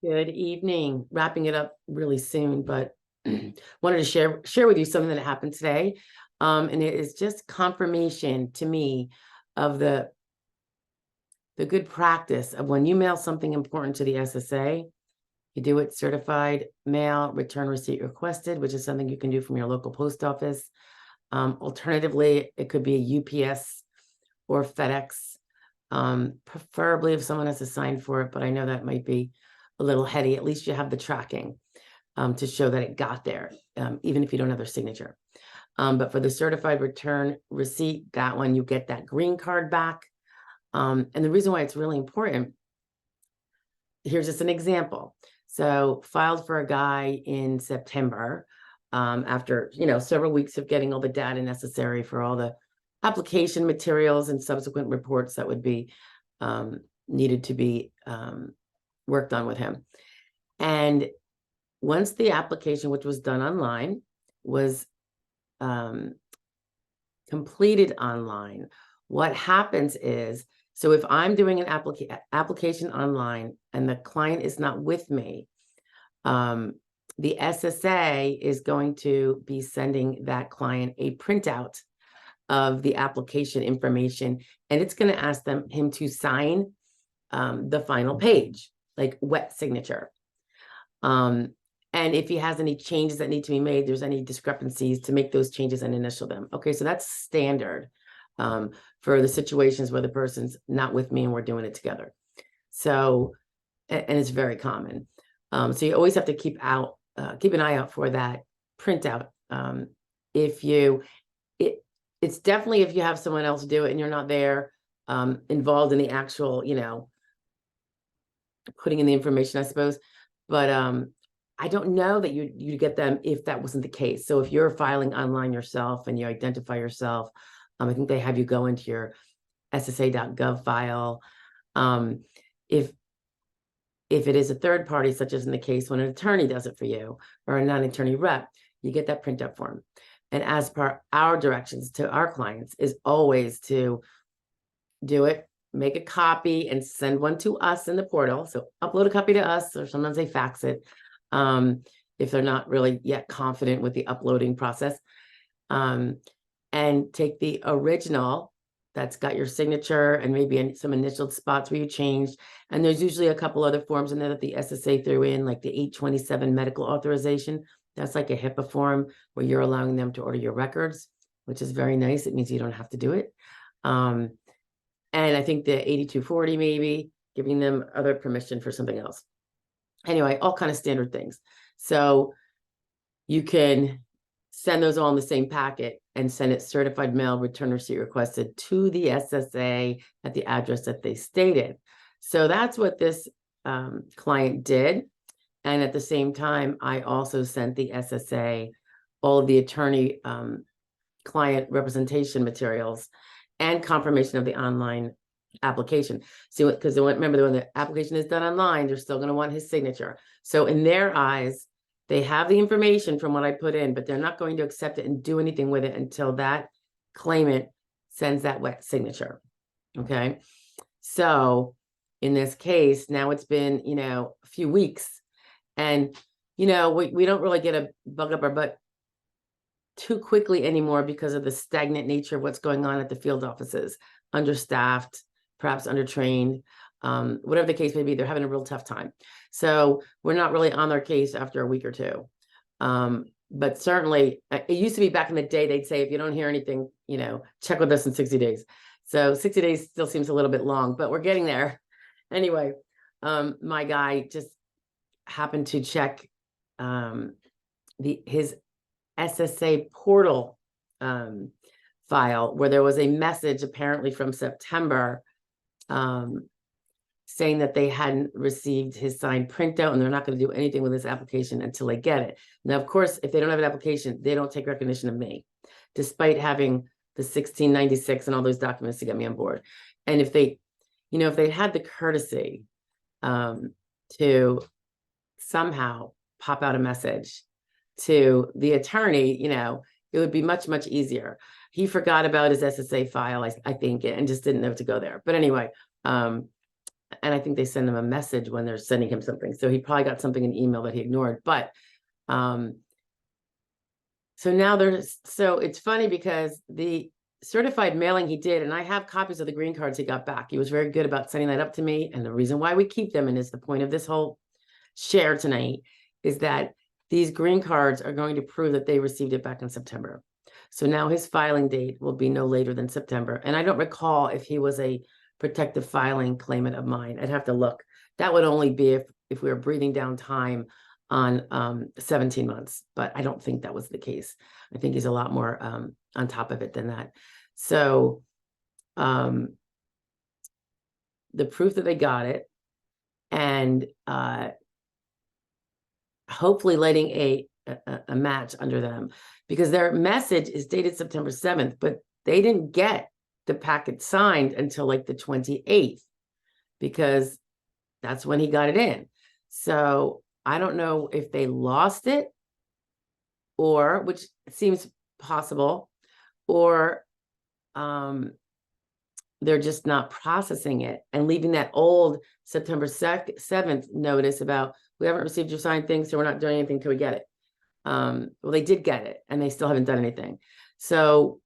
Good evening. Wrapping it up really soon, but wanted to share with you something that happened today. And it is just confirmation to me of the good practice of when you mail something important to the SSA, you do it certified mail, return receipt requested, which is something you can do from your local post office. Alternatively, it could be a UPS or FedEx, preferably if someone has to sign for it, but I know that might be a little heady. At least you have the tracking to show that it got there, even if you don't have their signature. But for the certified return receipt, that one, you get that green card back. And the reason why it's really important, here's just an example. So filed for a guy in September, after, several weeks of getting all the data necessary for all the application materials and subsequent reports that would be needed to be worked on with him. And once the application, which was done online, was completed online, what happens is, so if I'm doing an application online and the client is not with me, the SSA is going to be sending that client a printout of the application information, and it's going to ask him to sign the final page, like wet signature. And if he has any changes that need to be made, there's any discrepancies, to make those changes and initial them. Okay, so that's standard for the situations where the person's not with me and we're doing it together. So, and it's very common. So you always have to keep an eye out for that printout. It's definitely if you have someone else do it and you're not there, involved in the actual, putting in the information, I suppose. But I don't know that you get them if that wasn't the case. So if you're filing online yourself and you identify yourself, I think they have you go into your ssa.gov file. If it is a third party, such as in the case when an attorney does it for you or a non-attorney rep, you get that print-up form. And as per our directions to our clients is always to do it, make a copy and send one to us in the portal. So upload a copy to us, or sometimes they fax it if they're not really yet confident with the uploading process. And take the original that's got your signature and maybe some initial spots where you changed. And there's usually a couple other forms in there that the SSA threw in, like the 827 medical authorization. That's like a HIPAA form where you're allowing them to order your records, which is very nice. It means you don't have to do it. And I think the 8240, maybe giving them other permission for something else. Anyway, all kind of standard things. So you can send those all in the same packet and send it certified mail, return receipt requested to the SSA at the address that they stated. So that's what this client did. And at the same time, I also sent the SSA all of the attorney client representation materials and confirmation of the online application. So, because remember, when the application is done online, they're still going to want his signature. So in their eyes, they have the information from what I put in, but they're not going to accept it and do anything with it until that claimant sends that wet signature. Okay. So in this case, now it's been, a few weeks, and, we don't really get a bug up our butt too quickly anymore because of the stagnant nature of what's going on at the field offices, understaffed, perhaps undertrained, whatever the case may be, they're having a real tough time. So we're not really on their case after a week or two. But certainly it used to be back in the day, they'd say, if you don't hear anything, check with us in 60 days. So 60 days still seems a little bit long, but we're getting there. Anyway, my guy just happened to check his SSA portal file, where there was a message apparently from September saying that they hadn't received his signed printout and they're not going to do anything with this application until they get it. Now, of course, if they don't have an application, they don't take recognition of me, despite having the 1696 and all those documents to get me on board. And if they, if they had the courtesy to somehow pop out a message to the attorney, it would be much, much easier. He forgot about his SSA file, I think, and just didn't know to go there. But anyway, And I think they send him a message when they're sending him something. So he probably got something in email that he ignored. But so now so it's funny because the certified mailing he did, and I have copies of the green cards he got back. He was very good about sending that up to me. And the reason why we keep them, and is the point of this whole share tonight, is that these green cards are going to prove that they received it back in September. So now his filing date will be no later than September. And I don't recall if he was a protective filing claimant of mine. I'd have to look. That would only be if we were breathing down time on 17 months, but I don't think that was the case. I think he's a lot more on top of it than that. So the proof that they got it, and hopefully letting a match under them, because their message is dated September 7th, but they didn't get the packet signed until like the 28th, because that's when he got it in. So I don't know if they lost it, or, which seems possible, or they're just not processing it and leaving that old September 7th notice about, we haven't received your signed thing, so we're not doing anything until we get it. Well, they did get it, and they still haven't done anything. So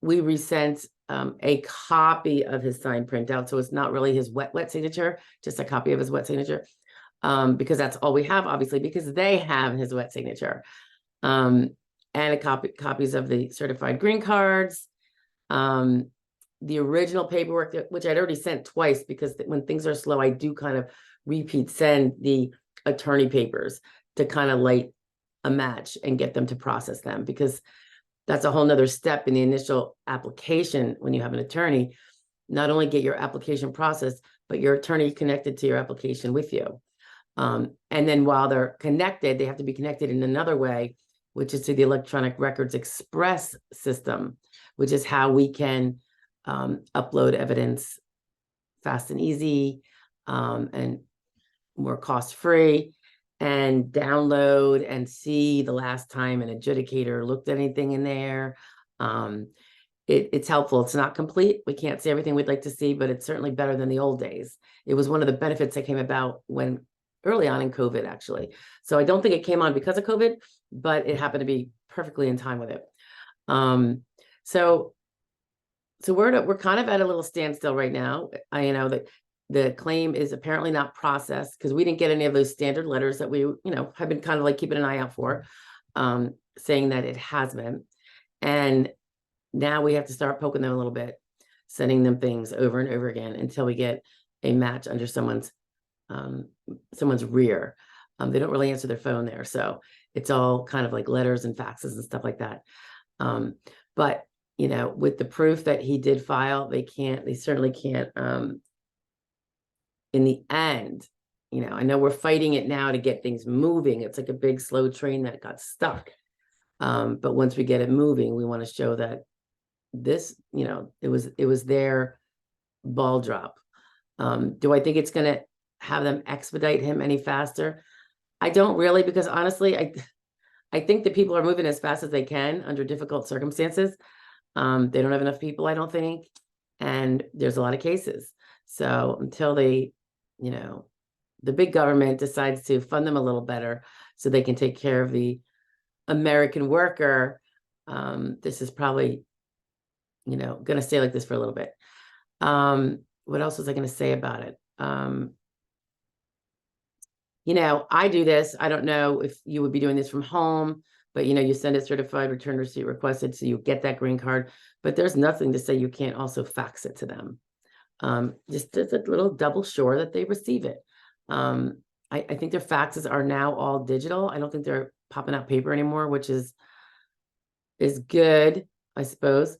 we resent a copy of his signed printout. So it's not really his wet signature, just a copy of his wet signature, because that's all we have, obviously, because they have his wet signature. And copies of the certified green cards, the original paperwork, which I'd already sent twice, because when things are slow, I do kind of repeat send the attorney papers to kind of light a match and get them to process them, because that's a whole nother step in the initial application. When you have an attorney, not only get your application processed, but your attorney connected to your application with you. And then while they're connected, they have to be connected in another way, which is to the Electronic Records Express system, which is how we can upload evidence fast and easy, and more cost-free, and download and see the last time an adjudicator looked at anything in there. It's helpful. It's not complete. We can't see everything we'd like to see, but it's certainly better than the old days. It was one of the benefits that came about when early on in COVID, actually. So I don't think it came on because of COVID, but it happened to be perfectly in time with it. So we're kind of at a little standstill right now. That the claim is apparently not processed, because we didn't get any of those standard letters that we, have been kind of like keeping an eye out for, saying that it has been. And now we have to start poking them a little bit, sending them things over and over again until we get a match under someone's rear. They don't really answer their phone there, so it's all kind of like letters and faxes and stuff like that. But with the proof that he did file, they certainly can't. In the end, I know we're fighting it now to get things moving. It's like a big slow train that got stuck. But once we get it moving, we want to show that this, it was their ball drop. Do I think it's going to have them expedite him any faster? I don't really, because honestly, I think that people are moving as fast as they can under difficult circumstances. They don't have enough people, I don't think, and there's a lot of cases. So until they, the big government decides to fund them a little better so they can take care of the American worker, this is probably, going to stay like this for a little bit. What else was I going to say about it? I do this. I don't know if you would be doing this from home, but you send a certified return receipt requested, so you get that green card. But there's nothing to say you can't also fax it to them. Just as a little double sure that they receive it. I think their faxes are now all digital. I don't think they're popping out paper anymore, which is good, I suppose.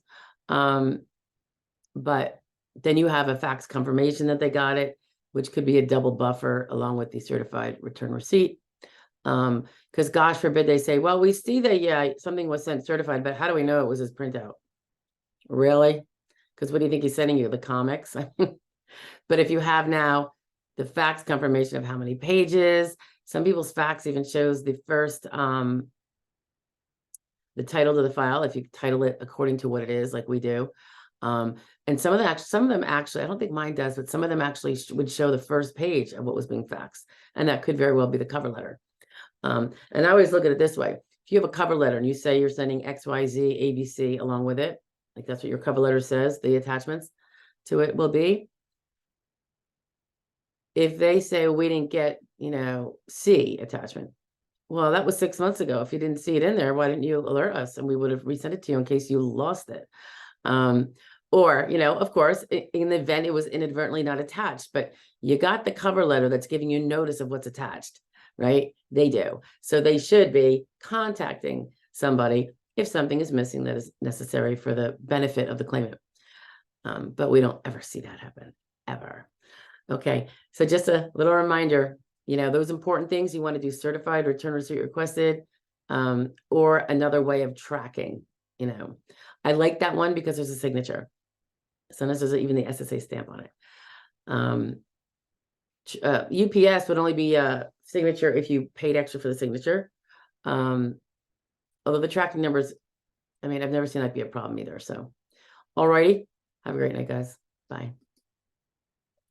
But then you have a fax confirmation that they got it, which could be a double buffer along with the certified return receipt. Because gosh forbid they say, well, we see that, something was sent certified, but how do we know it was his printout? Really? Because what do you think he's sending you? The comics? But if you have now the fax confirmation of how many pages, some people's fax even shows the first, the title to the file, if you title it according to what it is, like we do. And some of them actually, I don't think mine does, but some of them actually would show the first page of what was being faxed. And that could very well be the cover letter. And I always look at it this way. If you have a cover letter and you say you're sending XYZ, ABC along with it, like that's what your cover letter says, the attachments to it will be. If they say, we didn't get, C attachment, well, that was 6 months ago. If you didn't see it in there, why didn't you alert us? And we would have resent it to you in case you lost it. Or, of course, in the event it was inadvertently not attached, but you got the cover letter that's giving you notice of what's attached, right? They do. So they should be contacting somebody if something is missing that is necessary for the benefit of the claimant. But we don't ever see that happen, ever. Okay, so just a little reminder, those important things you want to do: certified return receipt requested, or another way of tracking. I like that one because there's a signature. Sometimes there's even the SSA stamp on it. UPS would only be a signature if you paid extra for the signature. Although the tracking numbers, I've never seen that be a problem either. So, alrighty, have a great night, guys. Bye.